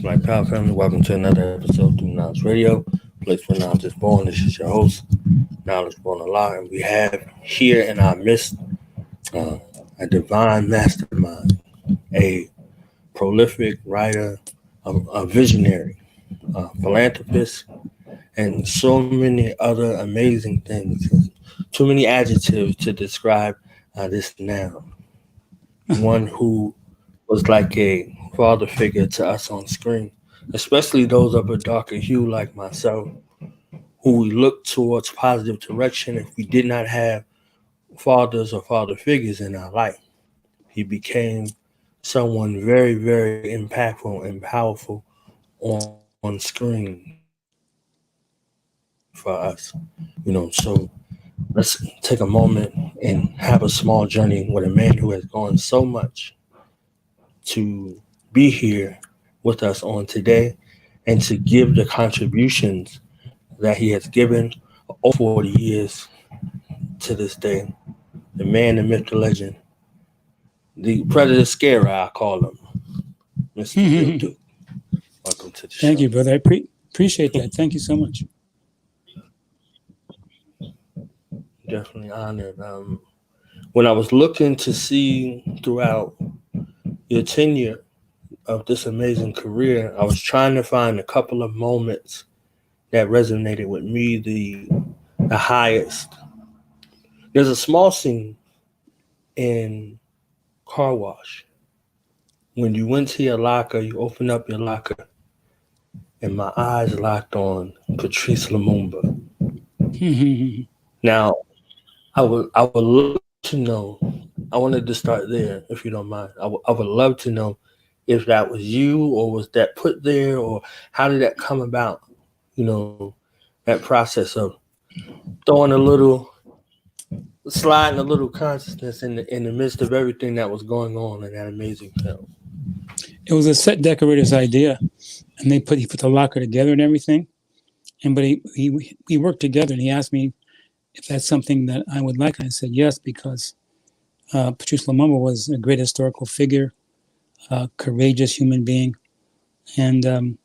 Black Power family, welcome to another episode of Thru Knowledge Radio, place where knowledge is born. This is your host, Knowledge Born Alive, and we have here in our midst a divine mastermind, a prolific writer, a visionary, a philanthropist, and so many other amazing things. Too many adjectives to describe this noun. One who was like a father figure to us on screen, especially those of a darker hue like myself, who we look towards positive direction if we did not have fathers or father figures in our life. He became someone very, very impactful and powerful on screen for us. So let's take a moment and have a small journey with a man who has gone so much to be here with us on today and to give the contributions that he has given over 40 years to this day. The man, the myth, the legend, the predator scarer, I call him, Mr. Bill Duke. Welcome to the show. Thank you, brother. I appreciate that. Thank you so much. Definitely honored. When I was looking to see throughout your tenure of this amazing career, I was trying to find a couple of moments that resonated with me the highest. There's a small scene in Car Wash. When you went to your locker, you opened up your locker, and my eyes locked on Patrice Lumumba. Now, I would love to know, I wanted to start there, if you don't mind. I would love to know if that was you or was that put there, or how did that come about? That process of sliding a little consciousness in the midst of everything that was going on in that amazing film. It was a set decorator's idea, and he put the locker together and everything. But we worked together, and he asked me if that's something that I would like. And I said yes, because Patrice Lumumba was a great historical figure, a courageous human being, and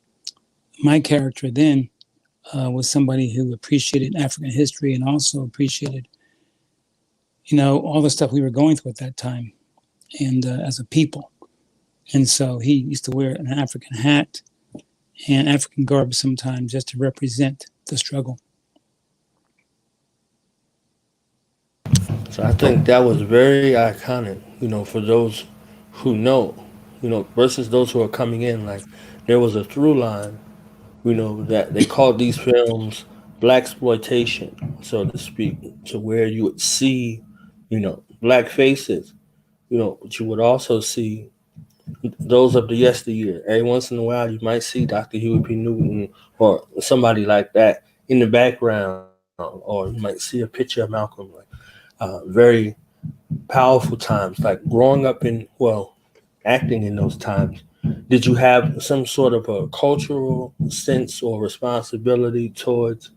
my character then was somebody who appreciated African history and also appreciated, all the stuff we were going through at that time, and as a people. And so he used to wear an African hat and African garb sometimes just to represent the struggle. So I think that was very iconic, for those who know, versus those who are coming in. Like, there was a through line, that they called these films Blaxploitation, so to speak, to where you would see, black faces, but you would also see those of the yesteryear. Every once in a while, you might see Dr. Huey P. Newton or somebody like that in the background, or you might see a picture of Malcolm. Very powerful times, like growing up acting in those times. Did you have some sort of a cultural sense or responsibility towards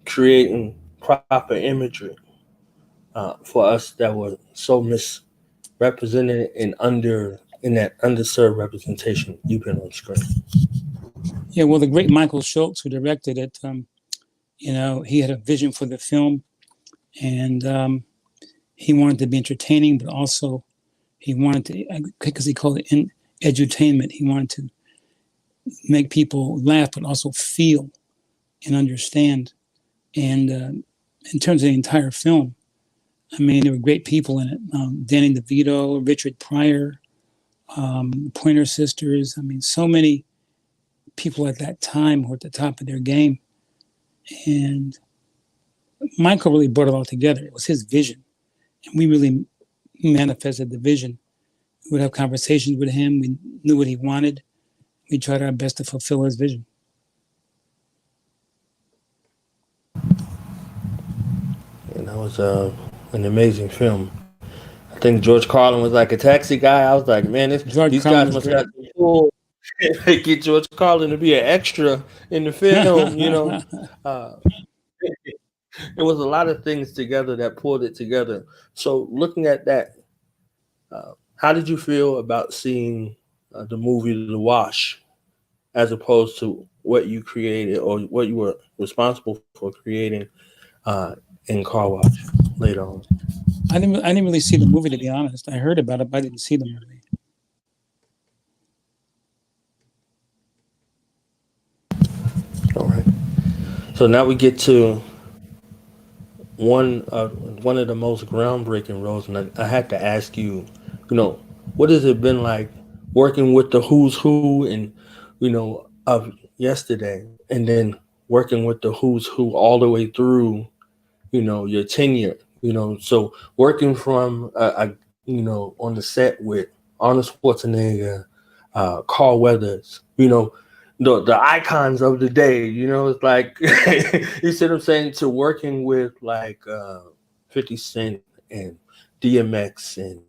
creating proper imagery for us that were so misrepresented in that underserved representation you've been on screen? Yeah, well, the great Michael Schultz, who directed it, he had a vision for the film, and he wanted to be entertaining, but also he wanted to, because he called it edutainment, he wanted to make people laugh, but also feel and understand. And in terms of the entire film, there were great people in it. Danny DeVito, Richard Pryor, the Pointer Sisters. So many people at that time who were at the top of their game. And Michael really brought it all together. It was his vision. And we really manifested the vision. We would have conversations with him. We knew what he wanted. We tried our best to fulfill his vision. And that was an amazing film. I think George Carlin was like a taxi guy. I was like, man, these guys must have to pull and get George Carlin to be an extra in the film, It was a lot of things together that pulled it together. So looking at that, how did you feel about seeing the movie The Wash as opposed to what you created or what you were responsible for creating in Car Wash later on? I didn't really see the movie, to be honest. I heard about it, but I didn't see the movie. All right. So now we get to one of the most groundbreaking roles, and I had to ask you, what has it been like working with the who's who and of yesterday, and then working with the who's who all the way through, your tenure, so working from on the set with Arnold Schwarzenegger, Carl Weathers, the icons of the day, it's like you see what I'm saying, to working with like 50 Cent and DMX and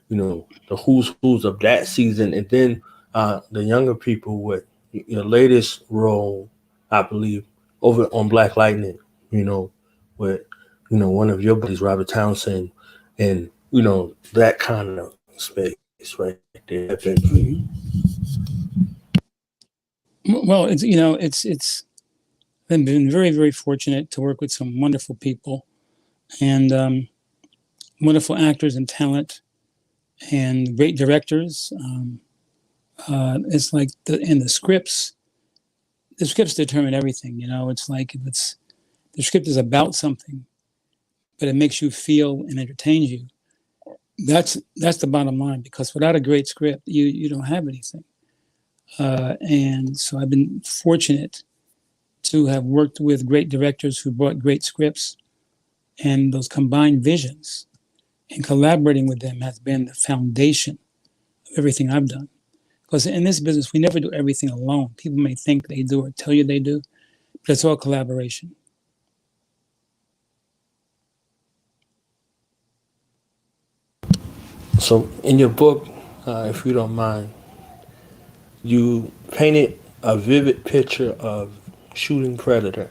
the who's of that season, and then the younger people with your latest role, I believe, over on Black Lightning, with one of your buddies, Robert Townsend, and that kind of space right there. Mm-hmm. Well, it's I've been very, very fortunate to work with some wonderful people and wonderful actors and talent and great directors. It's like the scripts. The scripts determine everything. It's like if the script is about something, but it makes you feel and entertains you. That's the bottom line. Because without a great script, you don't have anything. And so I've been fortunate to have worked with great directors who brought great scripts, and those combined visions and collaborating with them has been the foundation of everything I've done. Because in this business, we never do everything alone. People may think they do or tell you they do, but it's all collaboration. So in your book, if you don't mind, you painted a vivid picture of Shooting Predator,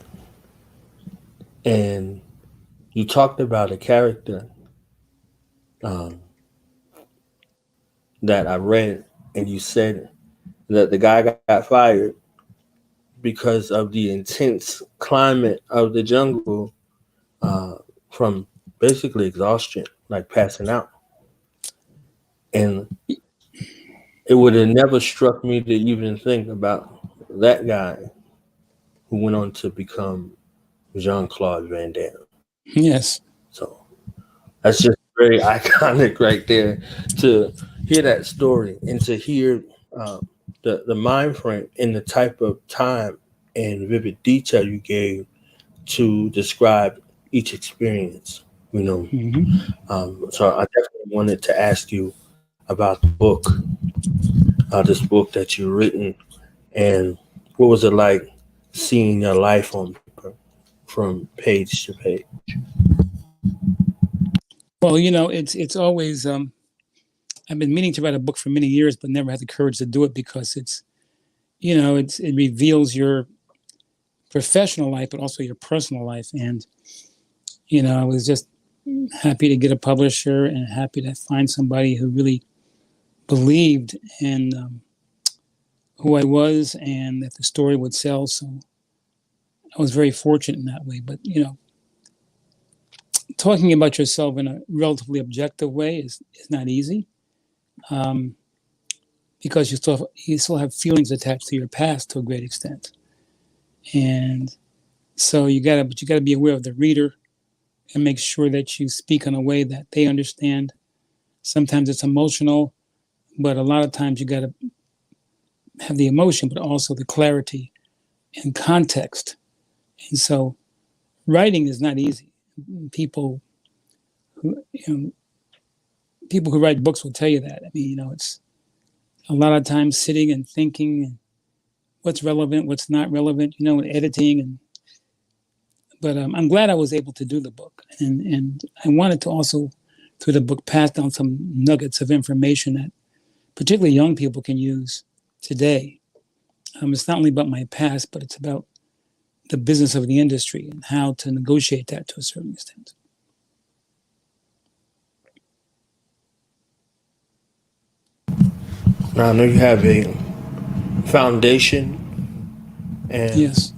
and you talked about a character um, that I read, and you said that the guy got fired because of the intense climate of the jungle, uh, from basically exhaustion, like passing out. And it would have never struck me to even think about that guy who went on to become Jean-Claude Van Damme. Yes. So that's just very iconic right there, to hear that story and to hear the mind frame and the type of time and vivid detail you gave to describe each experience. Mm-hmm. So I definitely wanted to ask you about the book, this book that you've written, and what was it like seeing your life on paper from page to page? Well, it's always. I've been meaning to write a book for many years, but never had the courage to do it because it reveals your professional life, but also your personal life. And I was just happy to get a publisher and happy to find somebody who really believed in who I was and that the story would sell. So I was very fortunate in that way. But talking about yourself in a relatively objective way is not easy, um, because you still have feelings attached to your past to a great extent, and so you gotta be aware of the reader and make sure that you speak in a way that they understand. Sometimes it's emotional, but a lot of times you gotta have the emotion, but also the clarity and context. And so writing is not easy. People who people who write books will tell you that. I mean, it's a lot of times sitting and thinking what's relevant, what's not relevant, and editing. But I'm glad I was able to do the book, and I wanted to also, through the book, pass down some nuggets of information that particularly young people can use today. It's not only about my past, but it's about the business of the industry and how to negotiate that to a certain extent. Now I know you have a foundation And Yes.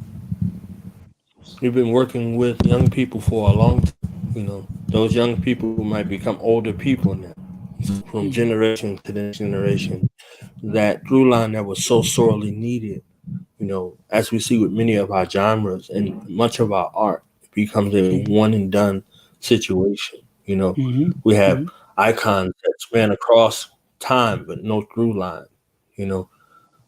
we've been working with young people for a long time. Those young people might become older people now. From Mm-hmm. generation to the next generation, that through line that was so sorely needed, as we see with many of our genres and much of our art, it becomes a one and done situation. Mm-hmm. We have Mm-hmm. icons that span across time, but no through line. You know,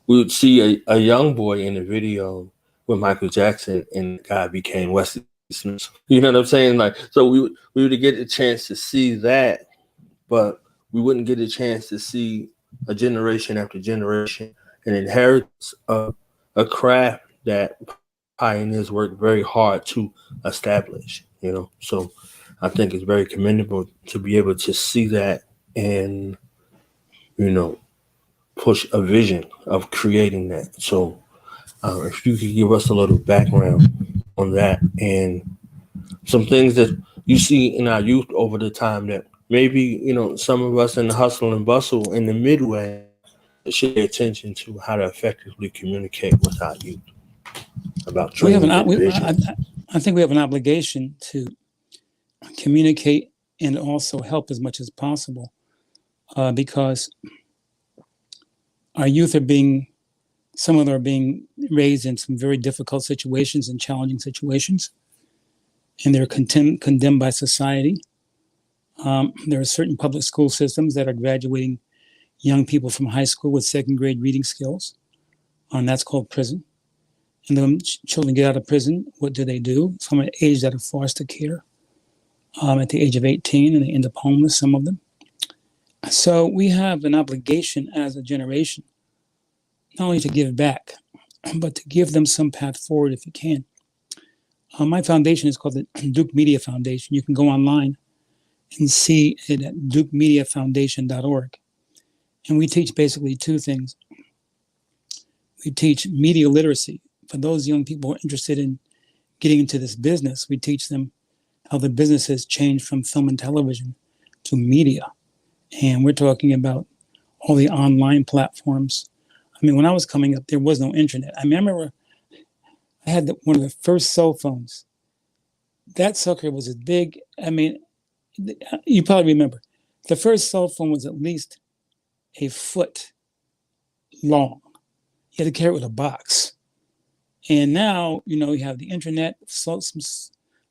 we would see a young boy in a video with Michael Jackson, and the guy became Wesley Snipes. You know what I'm saying? Like, so we would get a chance to see that, but we wouldn't get a chance to see a generation after generation an inheritance of a craft that pioneers work very hard to establish. So I think it's very commendable to be able to see that and you know push a vision of creating that. So if you could give us a little background on that and some things that you see in our youth over the time that maybe some of us in the hustle and bustle in the midway should pay attention to how to effectively communicate with our youth about We have dreams and visions. I think we have an obligation to communicate and also help as much as possible, because our youth are being, some of them are being raised in some very difficult situations and challenging situations, and they're condemned by society. There are certain public school systems that are graduating young people from high school with second grade reading skills, and that's called prison. And then children get out of prison, what do? Some are aged out of foster care at the age of 18, and they end up homeless, some of them. So we have an obligation as a generation, not only to give back, but to give them some path forward if you can. My foundation is called the Duke Media Foundation. You can go online and see it at dukemediafoundation.org. And we teach basically two things. We teach media literacy. For those young people who are interested in getting into this business, we teach them how the business has changed from film and television to media. And we're talking about all the online platforms. I mean, when I was coming up, there was no internet. I remember I had one of the first cell phones. That sucker was as big. I mean, you probably remember. The first cell phone was at least a foot long. You had to carry it with a box. And now, you have the internet, some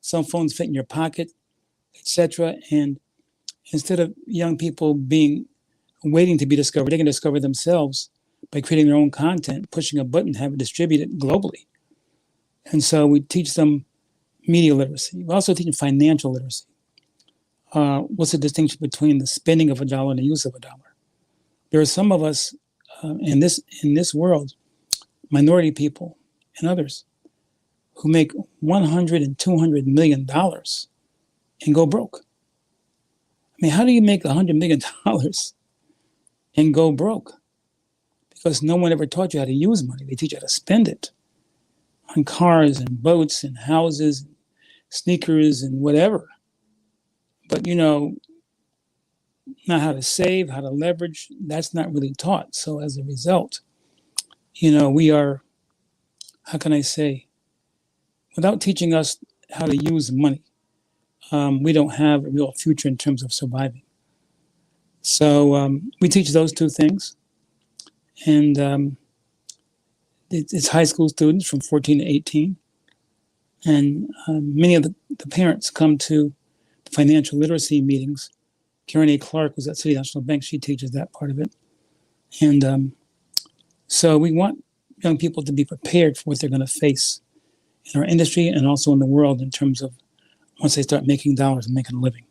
cell phones fit in your pocket, etc. And instead of young people waiting to be discovered, they can discover themselves by creating their own content, pushing a button, have it distributed globally. And so we teach them media literacy. We also teach them financial literacy. What's the distinction between the spending of a dollar and the use of a dollar? There are some of us in this world, minority people and others, who make $100 and $200 million and go broke. I mean, how do you make $100 million and go broke? Because no one ever taught you how to use money. They teach you how to spend it on cars and boats and houses, and sneakers and whatever. But, not how to save, how to leverage, that's not really taught. So as a result, we are, how can I say, without teaching us how to use money, we don't have a real future in terms of surviving. So we teach those two things. And it's high school students from 14 to 18. And many of the parents come to the financial literacy meetings. Karen A. Clark was at City National Bank. She teaches that part of it. And so we want young people to be prepared for what they're going to face in our industry and also in the world in terms of once they start making dollars and making a living.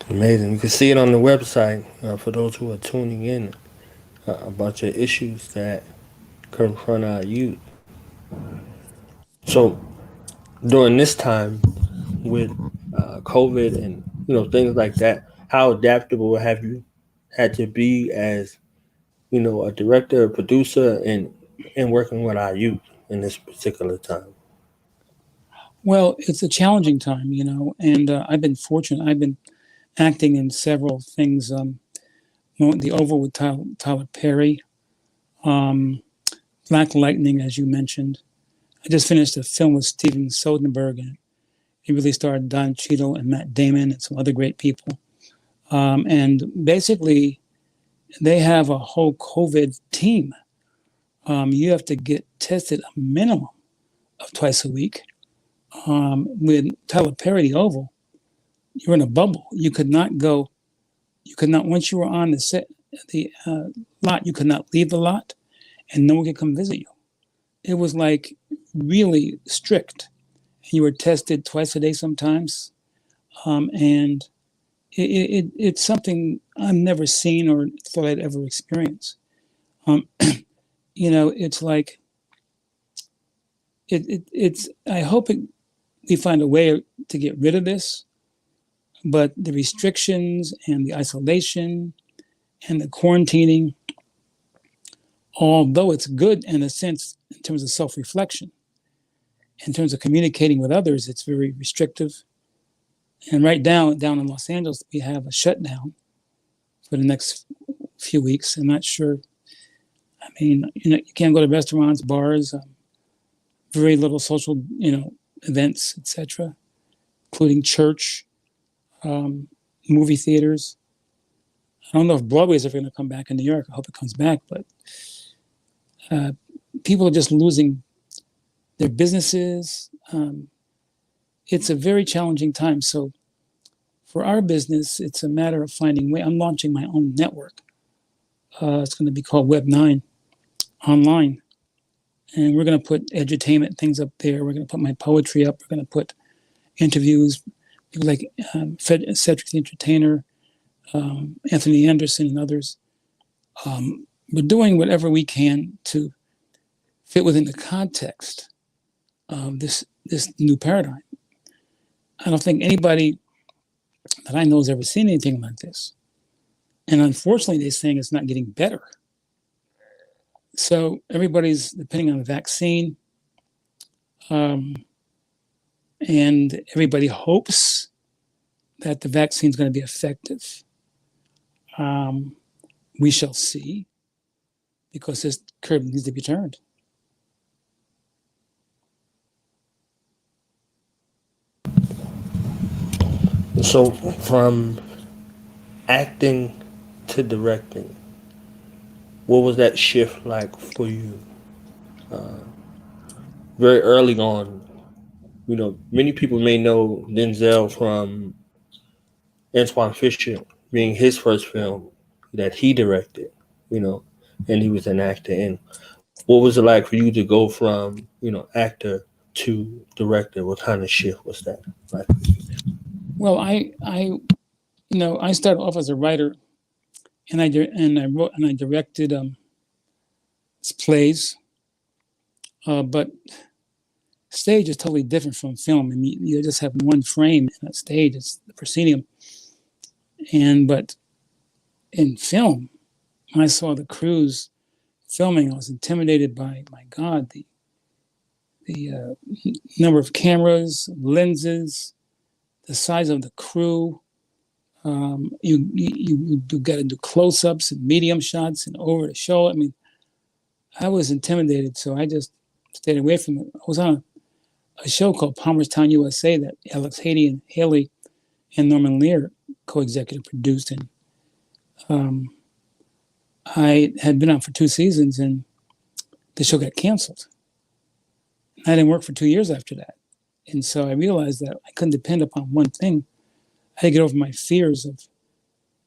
Amazing. You can see it on the website for those who are tuning in. A bunch of issues that confront our youth. So during this time with COVID and things like that, how adaptable have you had to be as a director, a producer, and working with our youth in this particular time? Well, it's a challenging time, and I've been fortunate. I've been acting in several things. The Oval with Tyler Perry, Black Lightning, as you mentioned. I just finished a film with Steven Soderbergh, and he really starred Don Cheadle and Matt Damon and some other great people. And basically, they have a whole COVID team. You have to get tested a minimum of twice a week. With Tyler Perry, The Oval, you're in a bubble. You could not, once you were on the set, the lot, you could not leave the lot, and no one could come visit you. It was like really strict. You were tested twice a day sometimes. And it's something I've never seen or thought I'd ever experience. It's like, I hope we find a way to get rid of this, but the restrictions and the isolation and the quarantining, although it's good in a sense in terms of self-reflection, in terms of communicating with others, it's very restrictive. And right down in Los Angeles, we have a shutdown for the next few weeks. I'm not sure. I mean, you can't go to restaurants, bars, very little social, events, etc., including church, movie theaters. I don't know if Broadway's ever going to come back in New York. I hope it comes back, but people are just losing their businesses. It's a very challenging time. So for our business, it's a matter of finding way. I'm launching my own network. It's going to be called Web9 online. And we're going to put edutainment things up there. We're going to put my poetry up. We're going to put interviews, people like Cedric the Entertainer, Anthony Anderson, and others. We're doing whatever we can to fit within the context of this new paradigm. I don't think anybody that I know has ever seen anything like this. And unfortunately, they're saying it's not getting better. So everybody's depending on a vaccine. And everybody hopes that the vaccine is going to be effective. We shall see, because this curve needs to be turned. So from acting to directing, what was that shift like for you? Very early on, many people may know Denzel from Antoine Fisher being his first film that he directed, and he was an actor in. What was it like for you to go from, actor to director? What kind of shift was that like? Well, I started off as a writer, and I wrote and I directed plays, but stage is totally different from film. I mean, you just have one frame in a stage; it's the proscenium. But in film, when I saw the crews filming, I was intimidated by, my God, the number of cameras, lenses, the size of the crew. You got to do close-ups and medium shots and over the shoulder. I mean, I was intimidated, so I just stayed away from it. I was on a show called Palmerstown, USA that Alex Haley and Norman Lear co-executive produced, and I had been on for 2 seasons, and the show got canceled. I didn't work for 2 years after that, and so I realized that I couldn't depend upon one thing. I had to get over my fears of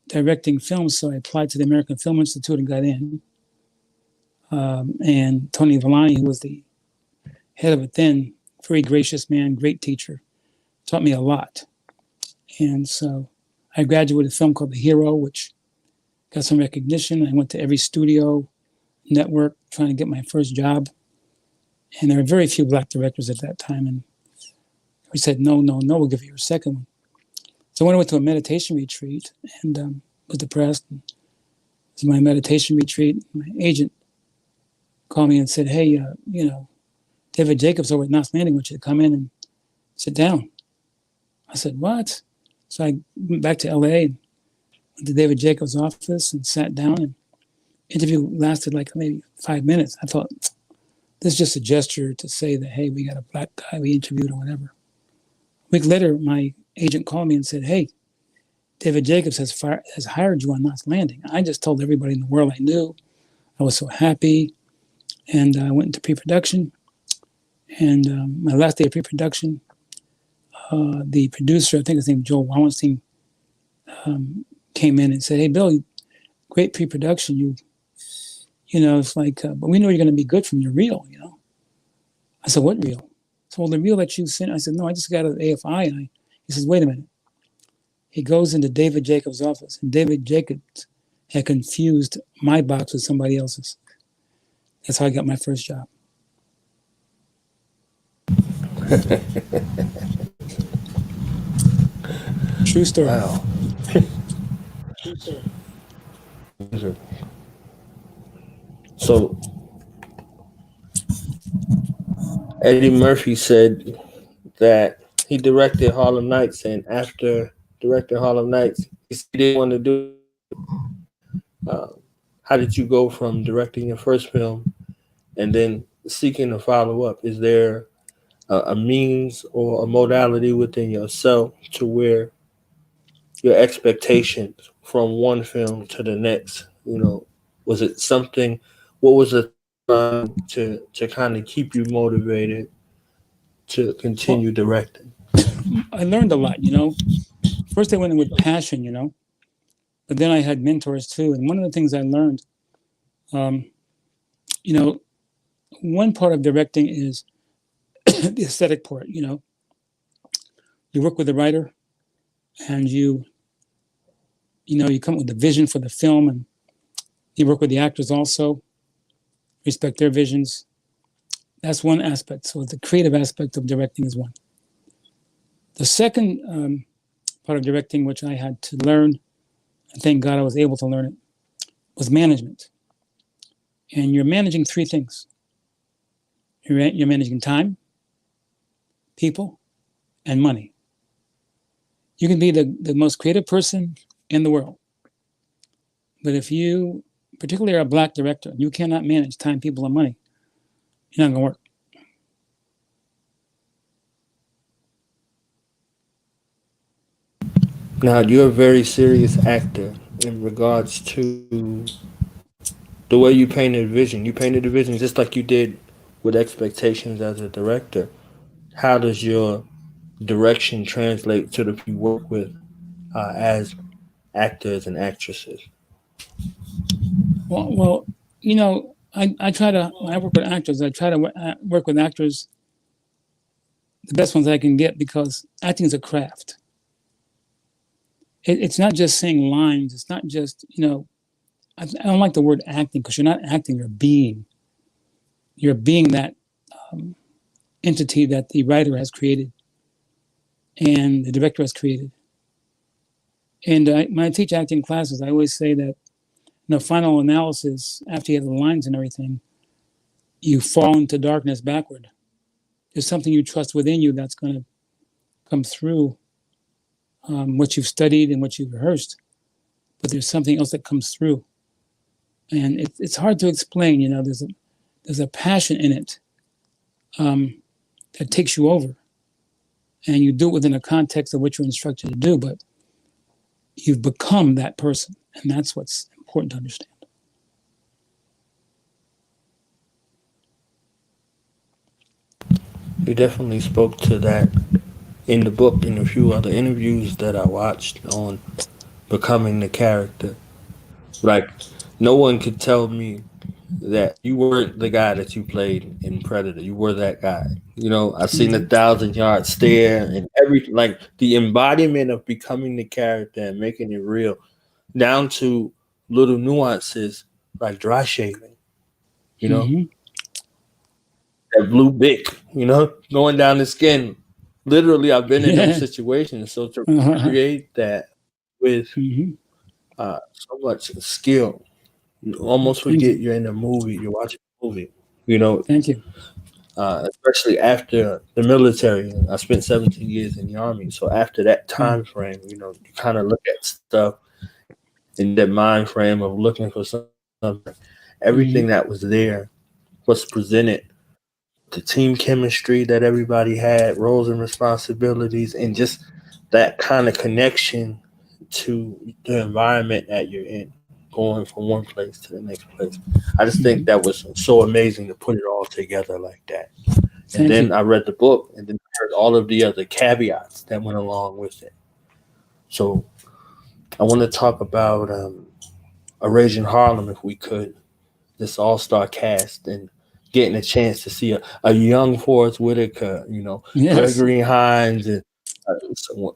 directing films, so I applied to the American Film Institute and got in. And Tony Villani, who was the head of it then, very gracious man, great teacher, taught me a lot. And so I graduated with a film called The Hero, which got some recognition. I went to every studio, network, trying to get my first job. And there were very few Black directors at that time. And we said, no, we'll give you a second one. So when I went to a meditation retreat and was depressed, and it was my meditation retreat, my agent called me and said, hey, David Jacobs over at Knott's Landing wants you to come in and sit down. I said, what? So I went back to LA and went to David Jacobs' office and sat down, and interview lasted like maybe 5 minutes. I thought, this is just a gesture to say that, hey, we got a black guy we interviewed or whatever. A week later, my agent called me and said, hey, David Jacobs has hired you on Knots Landing. I just told everybody in the world I knew. I was so happy. And I went into pre-production. And my last day of pre-production, the producer, I think his name Joel Wallenstein, came in and said, hey, Bill, great pre-production. You know, it's like, but we know you're going to be good from your reel, you know. I said, what reel? So, well, the reel that you sent, I said, no, I just got an AFI. And he says, wait a minute. He goes into David Jacobs' office, and David Jacobs had confused my box with somebody else's. That's how I got my first job. True story. Wow. True story. So Eddie Murphy said that he directed Harlem Nights, and after directing Harlem Nights, he didn't want to do it. How did you go from directing your first film and then seeking a follow-up? Is there a means or a modality within yourself to where your expectations from one film to the next, you know, was it something, what was it to kind of keep you motivated to continue directing? I learned a lot, you know. First I went in with passion, you know, but then I had mentors too. And one of the things I learned, you know, one part of directing is the aesthetic part, you know. You work with the writer and you come up with the vision for the film, and you work with the actors also, respect their visions. That's one aspect. So the creative aspect of directing is one. The second part of directing, which I had to learn, and thank God I was able to learn it, was management. And you're managing three things. You're managing time, people, and money. You can be the most creative person in the world, but if you, particularly are a black director, you cannot manage time, people, and money, you're not going to work. Now, you're a very serious actor in regards to the way you painted vision. You painted the vision just like you did with expectations as a director. How does your direction translate to the people you work with as actors and actresses? Well, you know, I try to, when I work with actors, I try to work with actors, the best ones I can get, because acting is a craft. It's not just saying lines. It's not just, you know, I don't like the word acting, because you're not acting, you're being. You're being that entity that the writer has created and the director has created. And when I teach acting classes, I always say that in the final analysis, after you have the lines and everything, you fall into darkness backward. There's something you trust within you that's going to come through what you've studied and what you've rehearsed, but there's something else that comes through. And it's hard to explain, you know, there's a passion in it that takes you over. And you do it within a context of what you're instructed to do, but you've become that person. And that's what's important to understand. You definitely spoke to that in the book and a few other interviews that I watched on becoming the character. Like, no one could tell me that you weren't the guy that you played in Predator. You were that guy. You know, I've seen 1,000-yard stare and everything, like the embodiment of becoming the character and making it real, down to little nuances like dry shaving, you know, that blue bic, you know, going down the skin. Literally, I've been in those situations. So to create that with so much skill, you almost forget you're in a movie, you're watching a movie, you know. Thank you. Especially after the military. I spent 17 years in the Army. So after that time frame, you know, you kind of look at stuff in that mind frame of looking for something. Everything Mm-hmm. that was there was presented. The team chemistry that everybody had, roles and responsibilities, and just that kind of connection to the environment that you're in, going from one place to the next place. I just think Mm-hmm. that was so amazing to put it all together like that. And Thank then you. I read the book and then heard all of the other caveats that went along with it. So I want to talk about A Raging Harlem if we could, this all star cast and getting a chance to see a young Forrest Whitaker, Yes. Gregory Hines and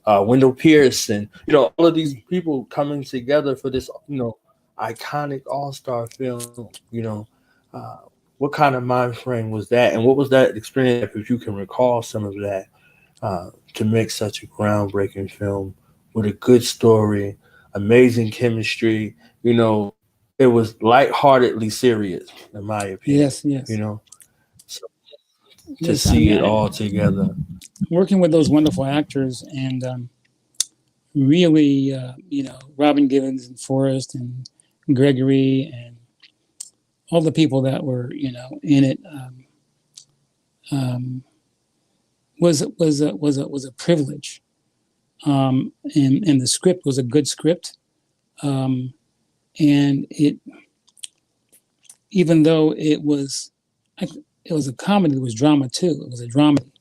Wendell Pierce, and all of these people coming together for this iconic all star film. Uh, what kind of mind frame was that, and what was that experience like, if you can recall some of that, to make such a groundbreaking film with a good story, amazing chemistry. It was lightheartedly serious, in my opinion. Yes. Yes. So to Yes. I see mean, it all together. working with those wonderful actors and really, Robin Givens and Forrest and Gregory and all the people that were, in it um, was a privilege. And the script was a good script. Um, and it, even though it was a comedy, it was drama too. It was a dramedy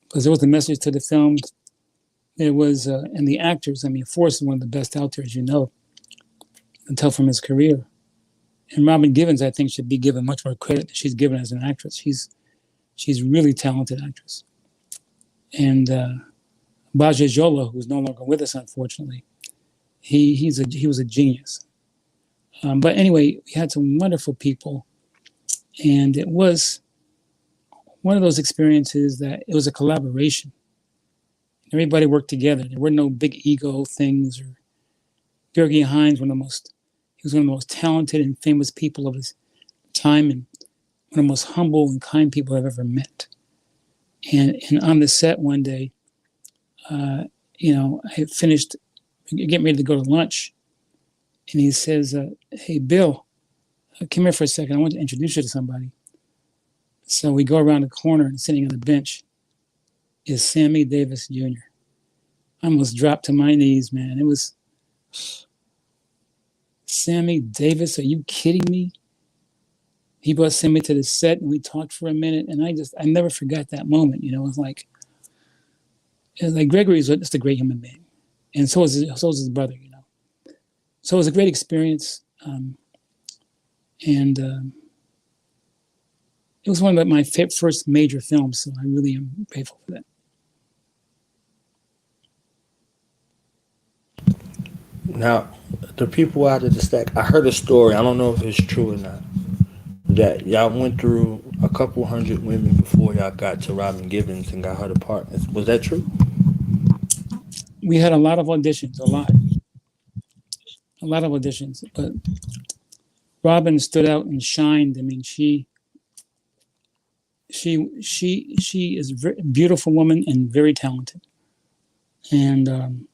because there was a message to the film. There was, and the actors. I mean, Forrest is one of the best out there, as you know, until from his career. And Robin Givens, I think, should be given much more credit than she's given as an actress. She's really talented actress. And Baja Jola, who's no longer with us, unfortunately, he was a genius. But anyway, we had some wonderful people, and it was one of those experiences that it was a collaboration. Everybody worked together. There were no big ego things. Or Georgie Hines, he was one of the most talented and famous people of his time, and one of the most humble and kind people I've ever met. And on the set one day, I had finished getting ready to go to lunch, and he says, "Hey, Bill, come here for a second. I want to introduce you to somebody." So we go around the corner, and sitting on the bench is Sammy Davis Jr. I almost dropped to my knees, man. It was Sammy Davis. Are you kidding me? He brought Sammy to the set, and we talked for a minute, and I never forgot that moment. It was like Gregory is just a great human being, and so is his brother. So it was a great experience, and it was one of my first major films. So I really am grateful for that. Now, the people out of the stack, I heard a story. I don't know if it's true or not. That y'all went through a couple hundred women before y'all got to Robin Givens and got her the part. Was that true? We had a lot of auditions, a lot of auditions, but Robin stood out and shined. I mean, she is a very beautiful woman and very talented, and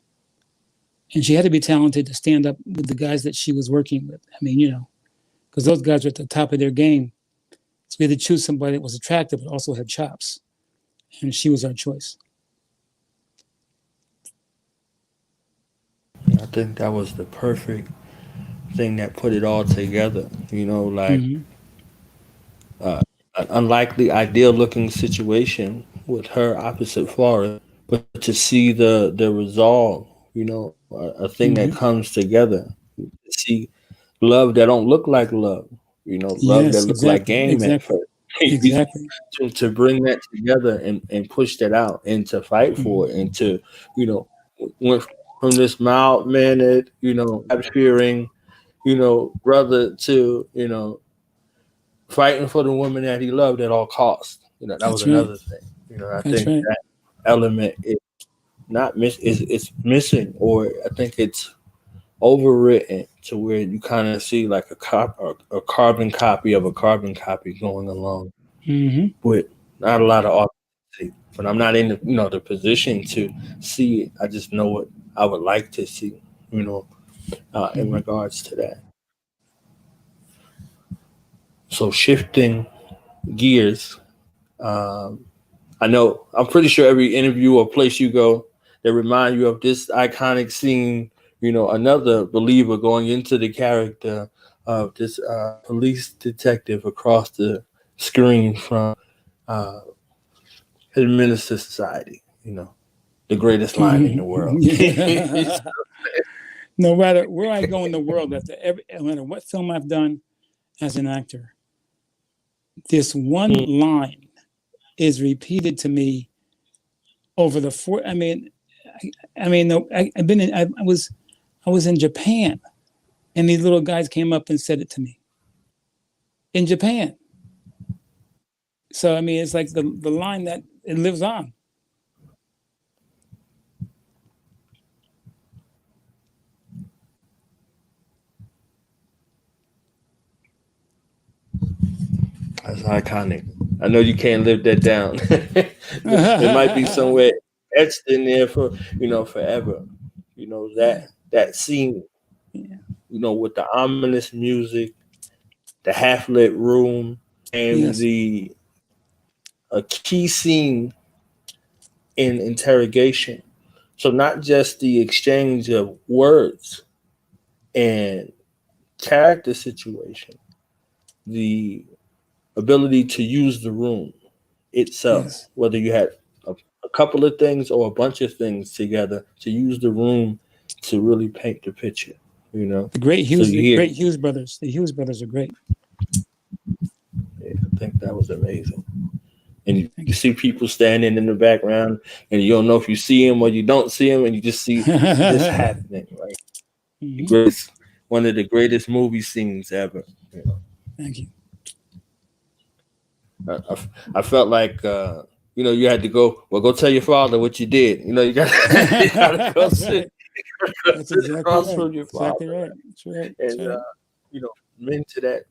she had to be talented to stand up with the guys that she was working with. I mean, because those guys were at the top of their game. So we had to choose somebody that was attractive but also had chops, and she was our choice. I think that was the perfect thing that put it all together. Like Mm-hmm. an unlikely, ideal looking situation with her opposite Flora, but to see the resolve, a thing that Mm-hmm. comes together. See love that don't look like love, love that Yes, look like exactly, game at exactly, first. exactly. To bring that together and push that out and to fight Mm-hmm. for it and to, you know, went from this mild mannered, God fearing, brother to, fighting for the woman that he loved at all costs. That was That's right. another thing. I That's think right. that element is not miss is it's missing, or I think it's overwritten to where you kind of see like a carbon copy of a carbon copy going along Mm-hmm. with not a lot of authenticity. But I'm not in the position to see it. I just know what I would like to see. You know, in regards to that. So shifting gears, I know I'm pretty sure every interview or place you go, they remind you of this iconic scene. Another believer going into the character of this police detective across the screen from uh, his Menace society. The greatest line in the world. Yeah. No matter where I go in the world, no matter what film I've done as an actor, this one line is repeated to me over the four. I was in Japan, and these little guys came up and said it to me in Japan. So it's like the line that it lives on. That's iconic. I know you can't live that down. It might be somewhere etched in there for forever. That scene. Yeah. With the ominous music, the half lit room, and Yes. a key scene in interrogation. So not just the exchange of words and character situation, the ability to use the room itself, Yes. whether you had a couple of things or a bunch of things together, to use the room to really paint the picture. The great Hughes brothers. The Hughes brothers are great. Yeah, I think that was amazing. And you see people standing in the background, and you don't know if you see him or you don't see him, and you just see this happening. Right? Mm-hmm. One of the greatest movie scenes ever. Thank you. I felt like you had to go tell your father what you did. You got to go sit. That's exactly across right. from your father. Exactly right. That's right. And right. into that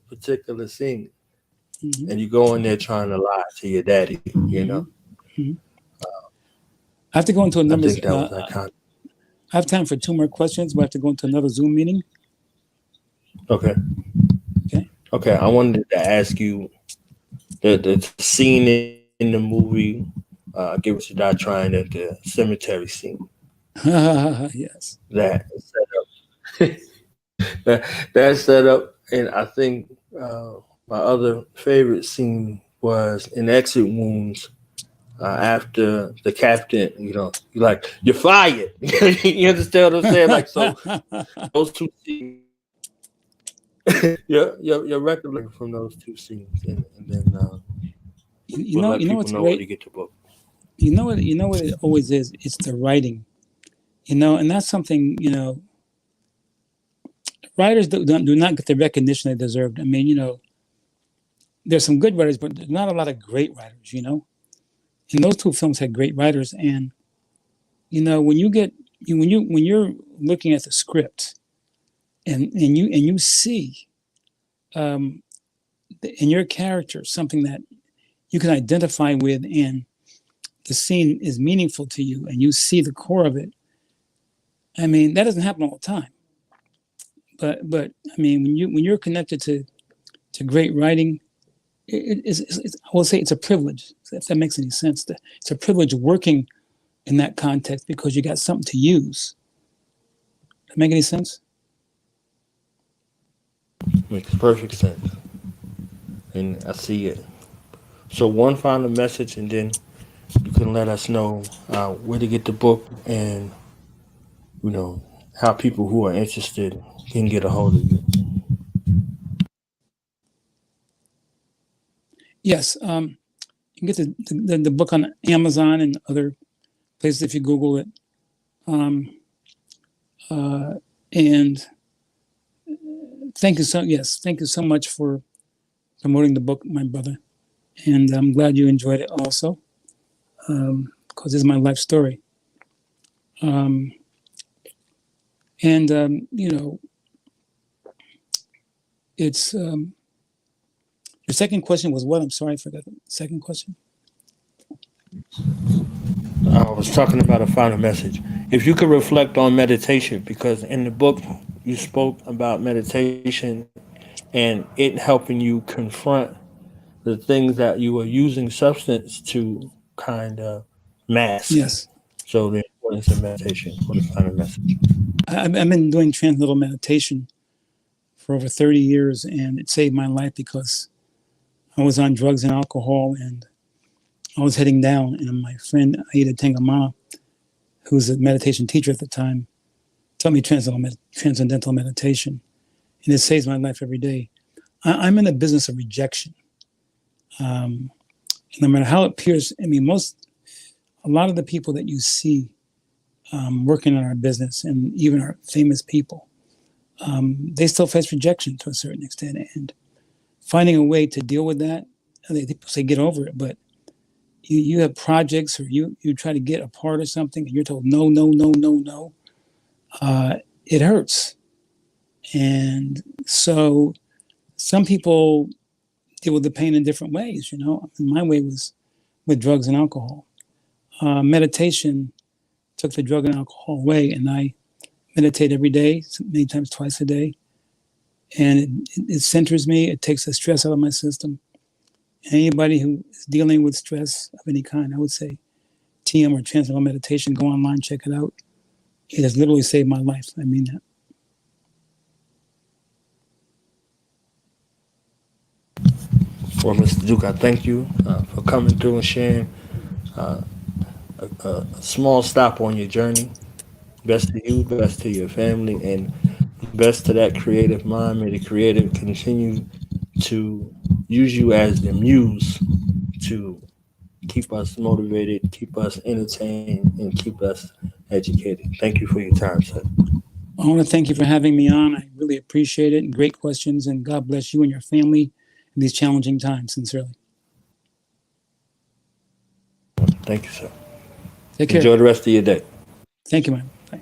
particular scene, Mm-hmm. and you go in there trying to lie to your daddy. Mm-hmm. I have to go into another. I think that was iconic. I have time for 2 more questions. We have to go into another Zoom meeting. Okay. I wanted to ask you the scene in the movie Give Us a Die Trying, at the cemetery scene. Yes. That set up. that set up, and I think my other favorite scene was in Exit Wounds. After the captain, you're fired. You understand what I'm saying? Like, so those two scenes, your recollection from those two scenes, and then let people what's know great? where to get the book. You know what it always is. It's the writing, and that's something writers do not get the recognition they deserve. There's some good writers, but there's not a lot of great writers. And those 2 films had great writers, and when you're looking at the script, and you see in your character something that you can identify with, and the scene is meaningful to you, and you see the core of it. That doesn't happen all the time. But when you're connected to great writing, I will say it's a privilege, if that makes any sense. It's a privilege working in that context because you got something to use. Does that make any sense? Makes perfect sense, and I see it. So one final message, and then you can let us know where to get the book, and how people who are interested can get a hold of you. Yes, you can get the book on Amazon and other places if you Google it. And thank you so much for promoting the book, my brother. And I'm glad you enjoyed it also, because it's my life story. It's your second question was what? I'm sorry, I forgot the second question. I was talking about a final message, if you could reflect on meditation, because in the book you spoke about meditation and it helping you confront the things that you were using substance to kind of mask. Yes. So the importance of meditation. What a kind of message. I've been doing transcendental meditation for over 30 years, and it saved my life because I was on drugs and alcohol, and I was heading down, and my friend Edutainment, who was a meditation teacher at the time, taught me transcendental meditation, and it saves my life every day. I'm in the business of rejection. No matter how it appears, I mean, a lot of the people that you see working in our business, and even our famous people, they still face rejection to a certain extent. And finding a way to deal with that, people say get over it, but you have projects, or you try to get a part of something and you're told no, no, no, no, no. It hurts. And so some people deal with the pain in different ways, you know. My way was with drugs and alcohol. Meditation took the drug and alcohol away, and I meditate every day, many times twice a day. And it centers me. It takes the stress out of my system. Anybody who is dealing with stress of any kind, I would say TM or Transcendental Meditation, go online, check it out. It has literally saved my life. I mean that. Well, Mr. Duke, I thank you for coming through and sharing a small stop on your journey. Best to you, best to your family, and best to that creative mind. May the creative continue to use you as the muse to keep us motivated, keep us entertained, and keep us educated. Thank you for your time, sir. I want to thank you for having me on. I really appreciate it. And great questions. And God bless you and your family in these challenging times, sincerely. Thank you, sir. Take care. Enjoy the rest of your day. Thank you, man. Bye.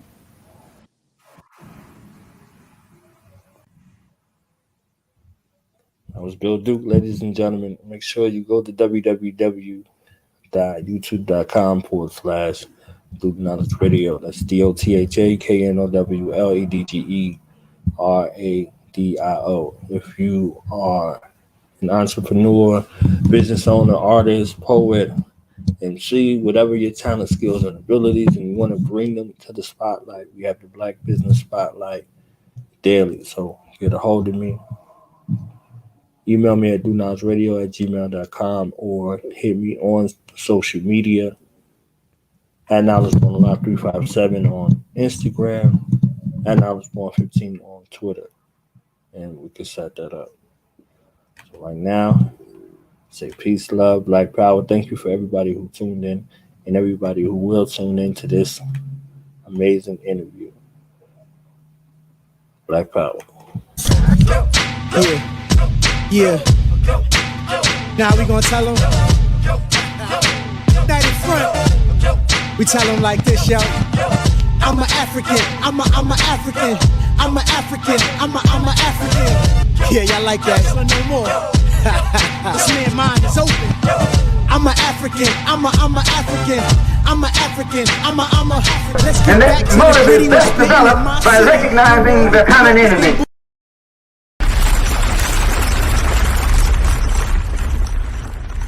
I was Bill Duke, ladies and gentlemen. Make sure you go to www.youtube.com/Duke Knowledge Radio. That's DOTHAKNOWLEDGERADIO. If you are an entrepreneur, business owner, artist, poet, MC, whatever your talent, skills, and abilities, and you want to bring them to the spotlight, we have the Black Business Spotlight daily. So get a hold of me. Email me at doknowledgeradio@gmail.com or hit me on social media at KnowledgeBorn Live 357 on Instagram, at KnowledgeBorn15 on Twitter, and we can set that up. So right now, say peace, love, Black power. Thank you for everybody who tuned in and everybody who will tune in to this amazing interview. Black power. Yeah. Now we gonna tell them. Night in front. We tell them like this, yo. I'm an African. I'm a African. I'm a African. I'm a African. Yeah, y'all like that? So no more. This man's mind is open. I'm an African. I'm a African. I'm a African. I'm a. Let's get and back that to motive the is best developed by recognizing the common enemy.